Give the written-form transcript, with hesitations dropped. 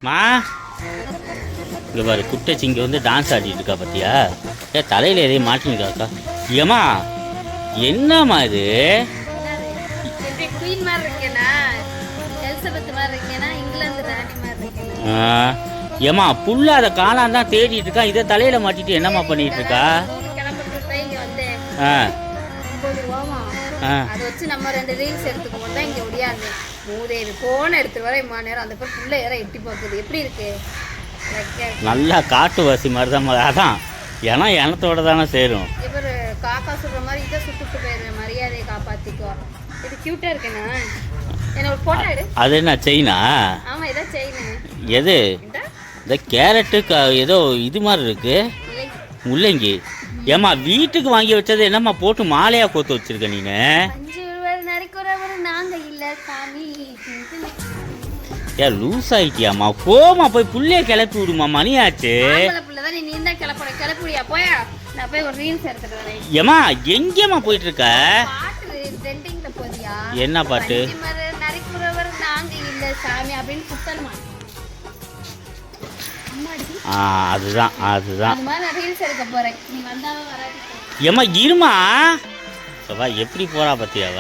மா இங்கே பாரு குட்டச்சி இங்கே வந்து டான்ஸ் ஆடிட்டு இருக்கா பார்த்தியா? தலையில் எதையும் மாட்டினுக்காக்கா. ஏமா என்னம்மா இது? ஏமா புல்ல அதை காணாம தான் தேடிட்டு இருக்கா. இதை தலையில மாட்டிட்டு என்னம்மா பண்ணிட்டு இருக்கா? அதை வச்சு நம்ம 2 ரீல்ஸ் எடுத்துக்கும்போது தான் இங்கே ஒடியாருந்தேன். மூதேவி போன எடுத்து வர இம்மா நேரம் அந்த பேர் புள்ள யாரை எட்டி பார்க்குது. எப்படி இருக்கு? நல்லா காட்டுவாசி மாதிரி தான். அதான் ஏன்னா எனத்தோட தானே சேரும். இவர் காக்கா சுடுற மாதிரி இதை சுட்டுட்டு போயிருவேன். மரியாதையை காப்பாற்றிக்கோ. இது க்யூட்டாக இருக்குண்ணா. என்ன ஒரு போட்டோ எடு. அது என்ன செயினா? ஆமாம் இதான் செயின். எது? இந்த கேரட்டு ஏதோ இது மாதிரி இருக்கு. முள்ளங்கி. ஏம்மா வீட்டுக்கு வாங்கி வச்சது என்னம்மா போட்டு மாலையா கோத்து வச்சிருக்க நீனு? ஏன் லூஸ் ஆயிட்டியாம்மா? போமா போய் புள்ளைய கிளப்பி விடுமா, மணி ஆச்சு. ஏமா எங்கேம்மா போயிட்டு இருக்க? என்ன பாட்டு? அதுதான் அதுதான். ஏம்மா இருமா, எப்படி போறா பத்தியாவ?